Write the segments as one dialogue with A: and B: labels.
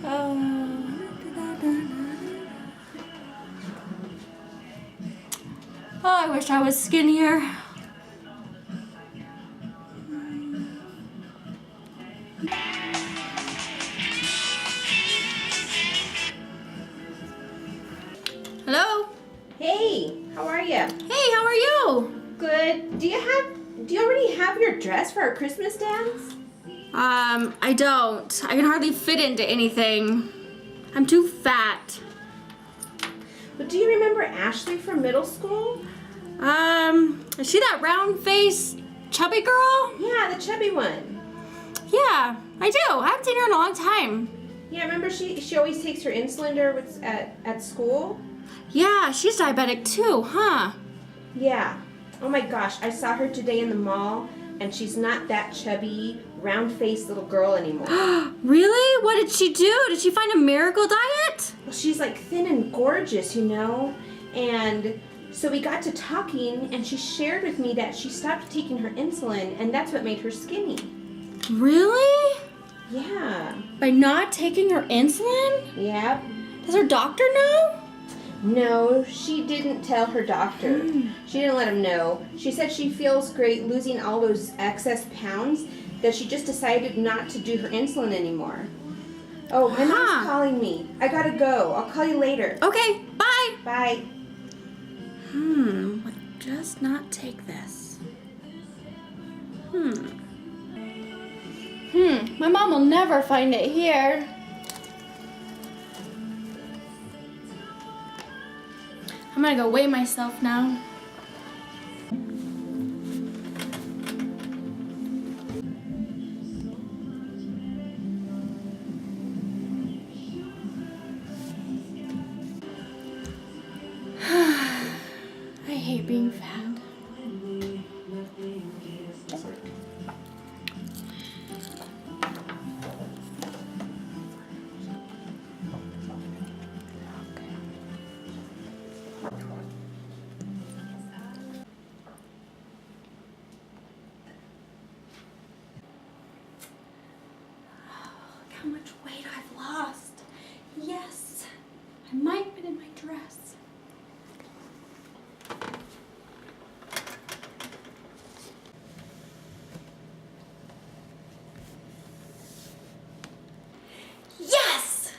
A: Oh, I wish I was skinnier. Hello?
B: Hey, how are you?
A: Hey, how are you?
B: Good. Do you already have your dress for our Christmas dance?
A: I don't. I can hardly fit into anything. I'm too fat.
B: But do you remember Ashley from middle school?
A: Is she that round-faced, chubby girl?
B: Yeah, the chubby one.
A: Yeah, I do. I haven't seen her in a long time.
B: Yeah, remember she always takes her insulin to her at school?
A: Yeah, she's diabetic too, huh?
B: Yeah. Oh my gosh, I saw her today in the mall, and she's not that chubby, round-faced little girl anymore.
A: Really? What did she do? Did she find a miracle diet?
B: Well, she's like thin and gorgeous, you know? And so we got to talking, and she shared with me that she stopped taking her insulin, and that's what made her skinny.
A: Really?
B: Yeah.
A: By not taking her insulin?
B: Yep.
A: Does her doctor know?
B: No, she didn't tell her doctor. She didn't let him know. She said she feels great losing all those excess pounds, that she just decided not to do her insulin anymore. Oh, my mom's calling me. I gotta go. I'll call you later.
A: Okay, bye.
B: Bye.
A: Would just not take this. My mom will never find it here. I'm gonna go weigh myself now. I hate being fat. How much weight I've lost. Yes, I might fit in my dress. Yes!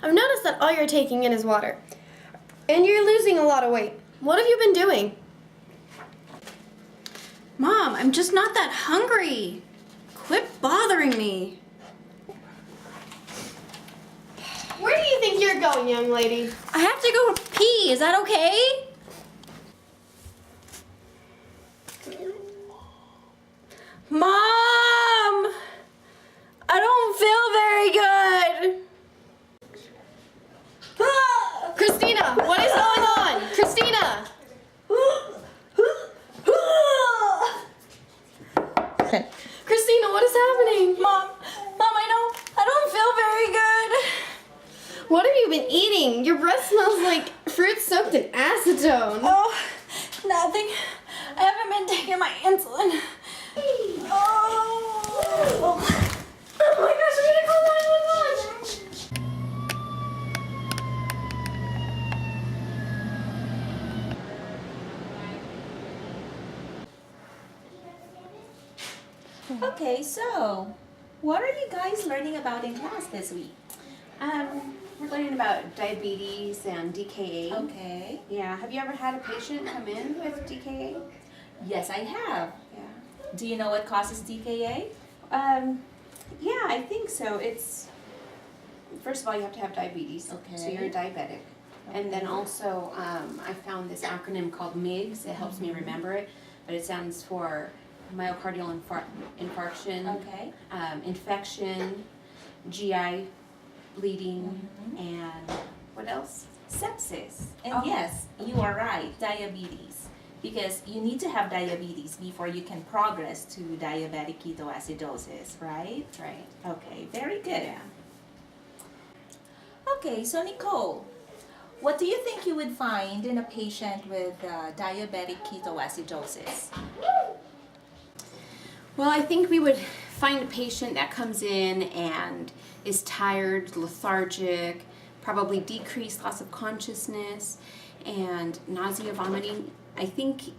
C: I've noticed that all you're taking in is water. And you're losing a lot of weight. What have you been doing?
A: Mom, I'm just not that hungry. Quit bothering me.
C: Where do you think you're going, young lady?
A: I have to go pee. Is that okay? Mom! I don't feel very good.
C: Christina, what is going on? Christina! Christina, what is happening?
A: Mom, I don't feel very good.
C: What have you been eating? Your breath smells like fruit soaked in acetone.
A: Oh, nothing. I haven't been taking my insulin. Oh my gosh, I'm gonna call 911.
D: Okay, so what are you guys learning about in class this week?
E: We're learning about diabetes and DKA.
D: Okay.
E: Yeah, have you ever had a patient come in with DKA?
D: Yes, I have.
E: Yeah.
D: Do you know what causes DKA?
E: Yeah, I think so. It's, first of all, you have to have diabetes.
D: Okay.
E: So you're a diabetic. And then also, I found this acronym called MIGS. It helps me remember it, but it stands for myocardial infarction,
D: Okay.
E: Infection, GI bleeding, and what else?
D: Sepsis. And
E: Oh.
D: yes, you are right, diabetes. Because you need to have diabetes before you can progress to diabetic ketoacidosis, right?
E: Right.
D: Okay, very good.
E: Yeah.
D: Okay, so Nicole, What do you think you would find in a patient with diabetic ketoacidosis?
E: Well, I think we would find a patient that comes in and is tired, lethargic, probably decreased loss of consciousness, and nausea, vomiting, I think,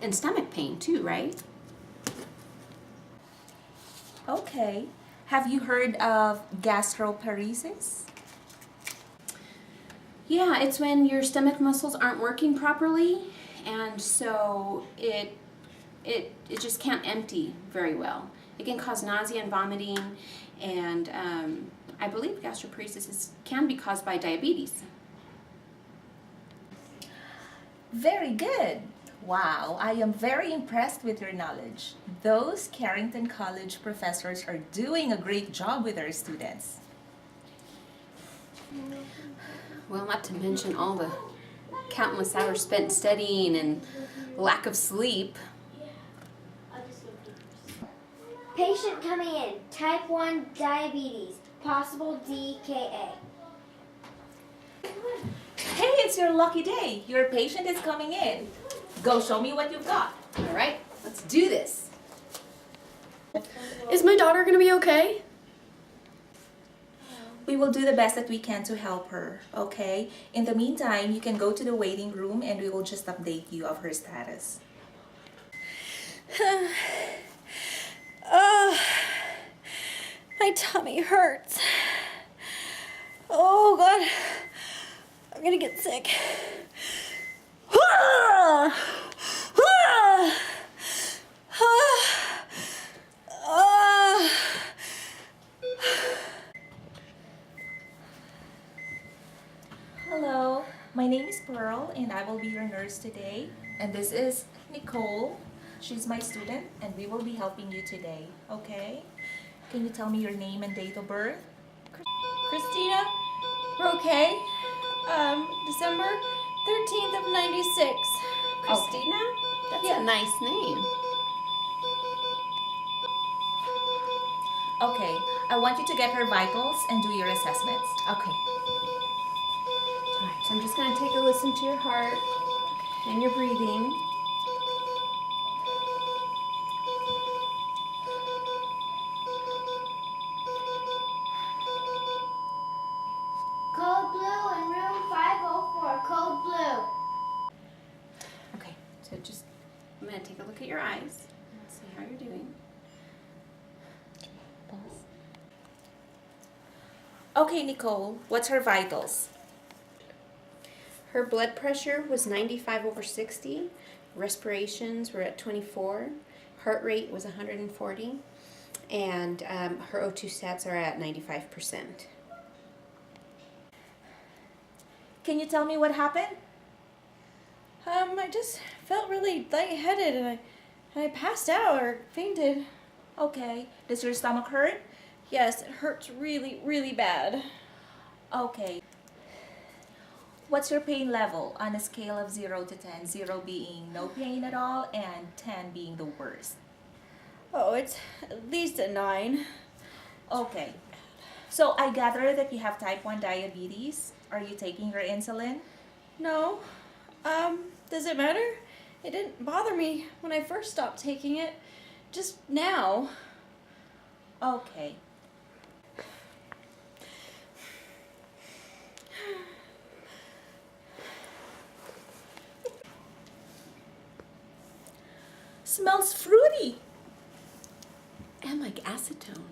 E: and stomach pain too, right?
D: Okay. Have you heard of gastroparesis?
E: Yeah, it's when your stomach muscles aren't working properly, and so it just can't empty very well. It can cause nausea and vomiting, and I believe gastroparesis can be caused by diabetes.
D: Very good. Wow, I am very impressed with your knowledge. Those Carrington College professors are doing a great job with their students.
E: Well, not to mention all the countless hours spent studying and lack of sleep.
F: Patient coming in, type 1 diabetes, possible DKA.
D: Hey, it's your lucky day. Your patient is coming in. Go show me what you've got.
E: All right, let's do this.
C: Is my daughter gonna be okay?
D: We will do the best that we can to help her, okay? In the meantime, you can go to the waiting room and we will just update you of her status.
A: My tummy hurts. Oh God, I'm gonna get sick.
D: Hello, my name is Pearl and I will be your nurse today. And this is Nicole. She's my student and we will be helping you today, okay? Can you tell me your name and date of birth?
A: Christina Roque, December 13th of 96.
E: Christina? That's
A: Yeah.
E: a nice name.
D: Okay, I want you to get her vitals and do your assessments.
E: Okay. All right, so I'm just going to take a listen to your heart and your breathing.
F: Code blue in room 504, code blue.
E: Okay, so just, I'm going to take a look at your eyes and see how you're doing.
D: Okay, Nicole, what's her vitals?
E: Her blood pressure was 95/60, respirations were at 24, heart rate was 140, and her O2 stats are at 95%.
D: Can you tell me what happened?
A: I just felt really lightheaded and I passed out or fainted.
D: Okay, does your stomach hurt?
A: Yes, it hurts really, really bad.
D: Okay. What's your pain level on a scale of 0 to 10? 0 being no pain at all and 10 being the worst.
A: Oh, it's at least a 9.
D: Okay. So I gather that you have type 1 diabetes. Are you taking your insulin?
A: No. Does it matter? It didn't bother me when I first stopped taking it. Just now.
D: Okay. Smells fruity.
E: And like acetone.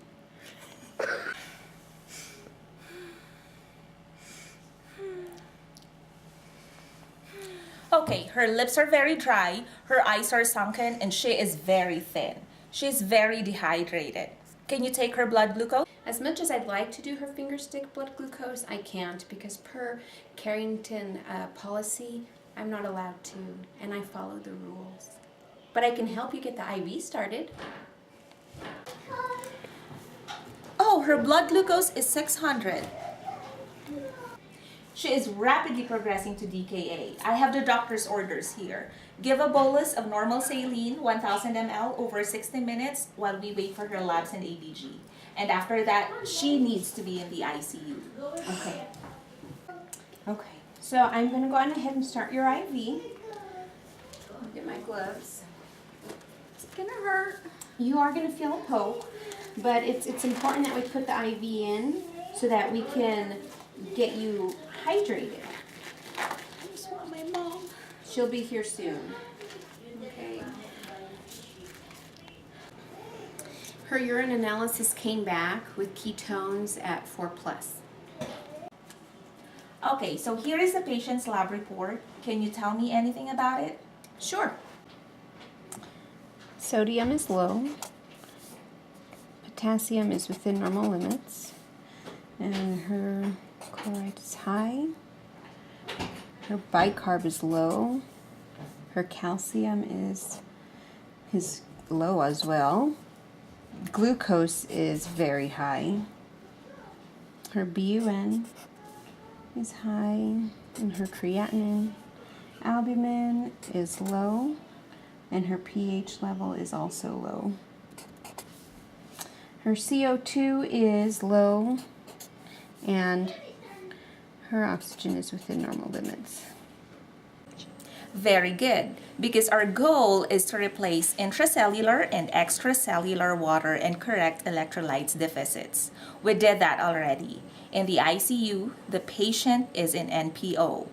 D: Okay, her lips are very dry, her eyes are sunken, and she is very thin. She's very dehydrated. Can you take her blood glucose?
E: As much as I'd like to do her finger stick blood glucose, I can't because per Carrington policy, I'm not allowed to, and I follow the rules. But I can help you get the IV started.
D: Oh, her blood glucose is 600. She is rapidly progressing to DKA. I have the doctor's orders here. Give a bolus of normal saline, 1000 ml, over 60 minutes while we wait for her labs and ABG. And after that, she needs to be in the ICU.
E: Okay. Okay,
B: So I'm going to go on ahead and start your IV. I'll get my gloves.
A: It's gonna hurt.
B: You are going to feel a poke, but it's important that we put the IV in so that we can get you hydrated.
A: I just want my mom.
B: She'll be here soon. Okay. Her urine analysis came back with ketones at 4+.
D: Okay, so here is the patient's lab report. Can you tell me anything about it?
B: Sure. Sodium is low. Potassium is within normal limits. And her chloride is high. Her bicarb is low. Her calcium is low as well. Glucose is very high. Her BUN is high, and her creatinine, albumin is low, and her pH level is also low. Her CO2 is low, and her oxygen is within normal limits.
D: Very good, because our goal is to replace intracellular and extracellular water and correct electrolytes deficits. We did that already. In the ICU, the patient is in NPO.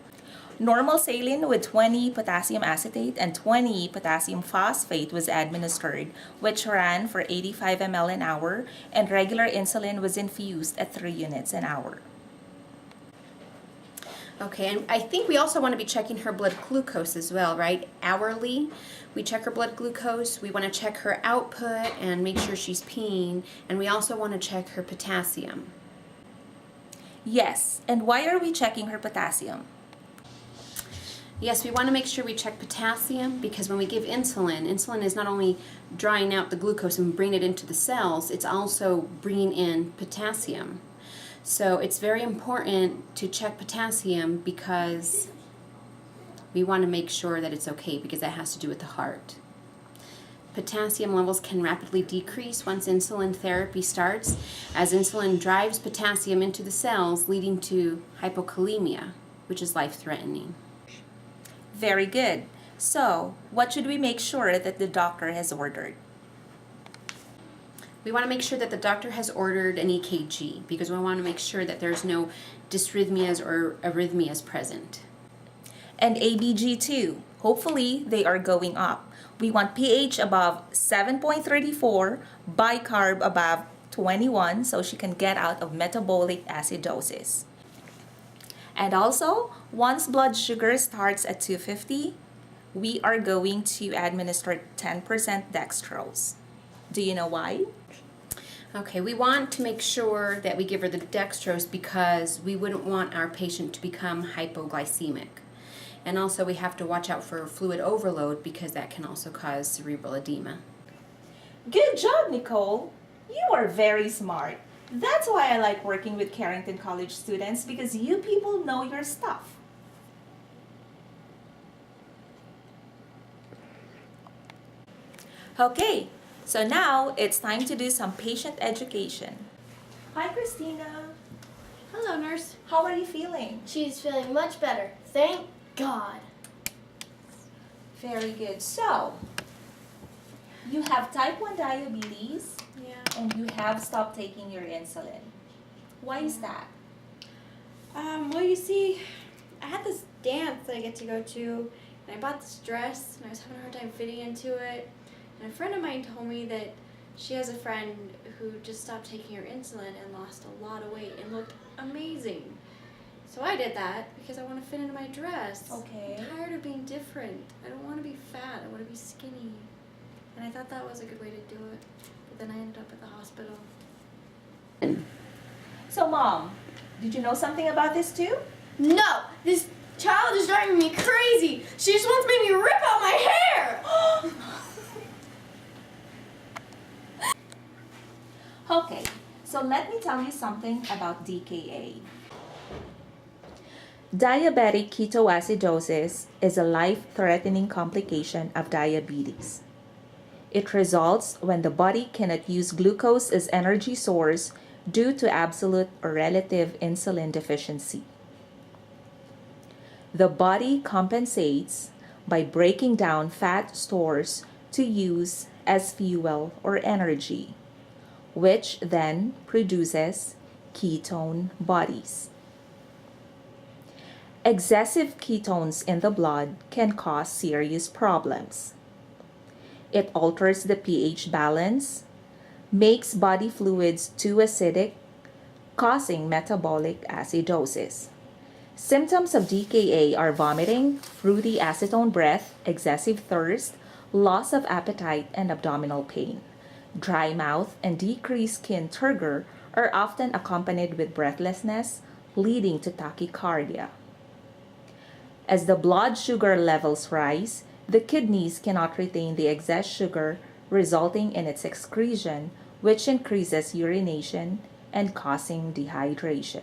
D: Normal saline with 20 potassium acetate and 20 potassium phosphate was administered, which ran for 85 ml an hour, and regular insulin was infused at 3 units an hour.
B: Okay, and I think we also want to be checking her blood glucose as well, right? Hourly, we check her blood glucose, we want to check her output and make sure she's peeing, and we also want to check her potassium.
D: Yes, and why are we checking her potassium?
B: Yes, we want to make sure we check potassium because when we give insulin, insulin is not only drawing out the glucose and bringing it into the cells, it's also bringing in potassium. So it's very important to check potassium because we want to make sure that it's okay because that has to do with the heart. Potassium levels can rapidly decrease once insulin therapy starts, as insulin drives potassium into the cells, leading to hypokalemia, which is life-threatening.
D: Very good. So, what should we make sure that the doctor has ordered?
B: We want to make sure that the doctor has ordered an EKG because we want to make sure that there's no dysrhythmias or arrhythmias present.
D: And ABG too. Hopefully, they are going up. We want pH above 7.34, bicarb above 21, so she can get out of metabolic acidosis. And also, once blood sugar starts at 250, we are going to administer 10% dextrose. Do you know why?
B: Okay, we want to make sure that we give her the dextrose because we wouldn't want our patient to become hypoglycemic. And also we have to watch out for fluid overload because that can also cause cerebral edema.
D: Good job, Nicole. You are very smart. That's why I like working with Carrington College students because you people know your stuff. Okay, so now it's time to do some patient education. Hi, Christina.
A: Hello, nurse.
D: How are you feeling?
F: She's feeling much better. Thank God.
D: Very good. So, you have type 1 diabetes
A: Yeah.
D: and you have stopped taking your insulin. Why is that?
A: Well, you see, I had this dance that I get to go to, and I bought this dress, and I was having a hard time fitting into it. And a friend of mine told me that she has a friend who just stopped taking her insulin and lost a lot of weight and looked amazing. So I did that because I want to fit into my dress.
D: Okay.
A: I'm tired of being different. I don't want to be fat. I want to be skinny. And I thought that was a good way to do it. But then I ended up at the hospital.
D: So, Mom, did you know something about this too?
C: No, this child is driving me crazy. She just wants to make me rip out my hair.
D: Okay, so let me tell you something about DKA. Diabetic ketoacidosis is a life-threatening complication of diabetes. It results when the body cannot use glucose as energy source due to absolute or relative insulin deficiency. The body compensates by breaking down fat stores to use as fuel or energy, which then produces ketone bodies. Excessive ketones in the blood can cause serious problems. It alters the pH balance, makes body fluids too acidic, causing metabolic acidosis. Symptoms of DKA are vomiting, fruity acetone breath, excessive thirst, loss of appetite, and abdominal pain. Dry mouth and decreased skin turgor are often accompanied with breathlessness, leading to tachycardia. As the blood sugar levels rise, the kidneys cannot retain the excess sugar, resulting in its excretion, which increases urination and causing dehydration.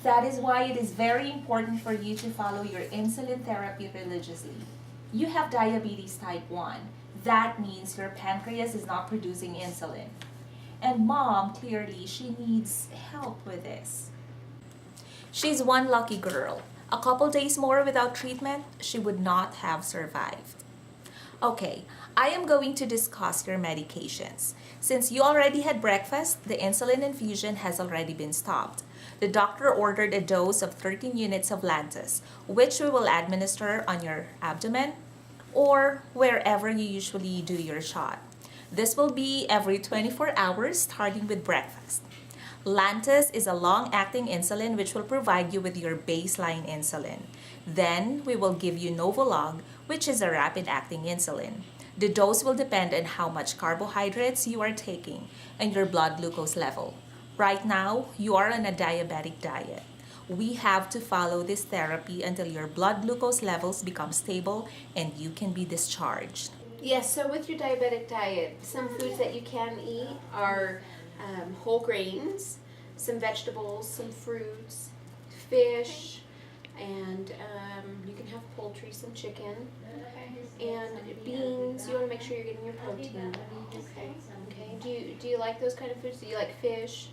D: That is why it is very important for you to follow your insulin therapy religiously. You have diabetes type 1. That means your pancreas is not producing insulin. And mom, clearly, she needs help with this. She's one lucky girl. A couple days more without treatment, she would not have survived. Okay, I am going to discuss your medications. Since you already had breakfast, the insulin infusion has already been stopped. The doctor ordered a dose of 13 units of Lantus, which we will administer on your abdomen or wherever you usually do your shot. This will be every 24 hours starting with breakfast. Lantus is a long-acting insulin which will provide you with your baseline insulin. Then we will give you Novolog, which is a rapid-acting insulin. The dose will depend on how much carbohydrates you are taking and your blood glucose level. Right now, you are on a diabetic diet. We have to follow this therapy until your blood glucose levels become stable and you can be discharged.
B: Yes, so with your diabetic diet, some foods that you can eat are whole grains, some vegetables, some fruits, fish, and you can have poultry, some chicken, and beans. You want to make sure you're getting your protein. Okay. Okay. Do you like those kind of foods? Do you like fish?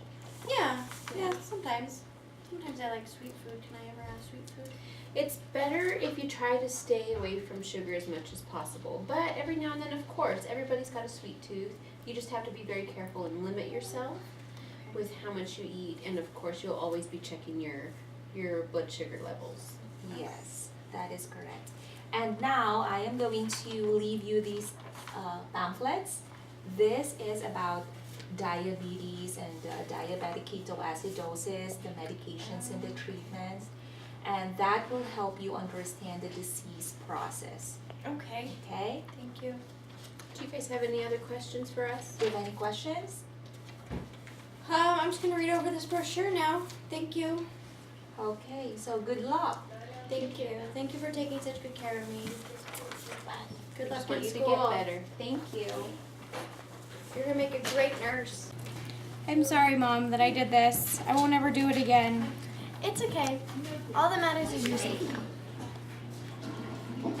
A: Yeah, sometimes. Sometimes I like sweet food. Can I ever have sweet food?
B: It's better if you try to stay away from sugar as much as possible. But every now and then, of course, everybody's got a sweet tooth. You just have to be very careful and limit yourself with how much you eat. And of course, you'll always be checking your blood sugar levels.
D: Yes, that is correct. And now I am going to leave you these pamphlets. This is about diabetes and diabetic ketoacidosis, the medications and the treatments, and that will help you understand the disease process.
A: Okay.
D: Okay?
A: Thank you.
B: Do you guys have any other questions for us?
D: Do you have any questions?
A: I'm just gonna read over this brochure now. Thank you.
D: Okay, so good luck.
A: Thank you. Thank you for taking such good care of me. Good luck
B: Just want
A: in
B: you to
A: school.
B: get better. Thank you.
A: You're gonna make a great nurse. I'm sorry, Mom, that I did this. I won't ever do it again.
F: It's okay. All that matters is you're safe now.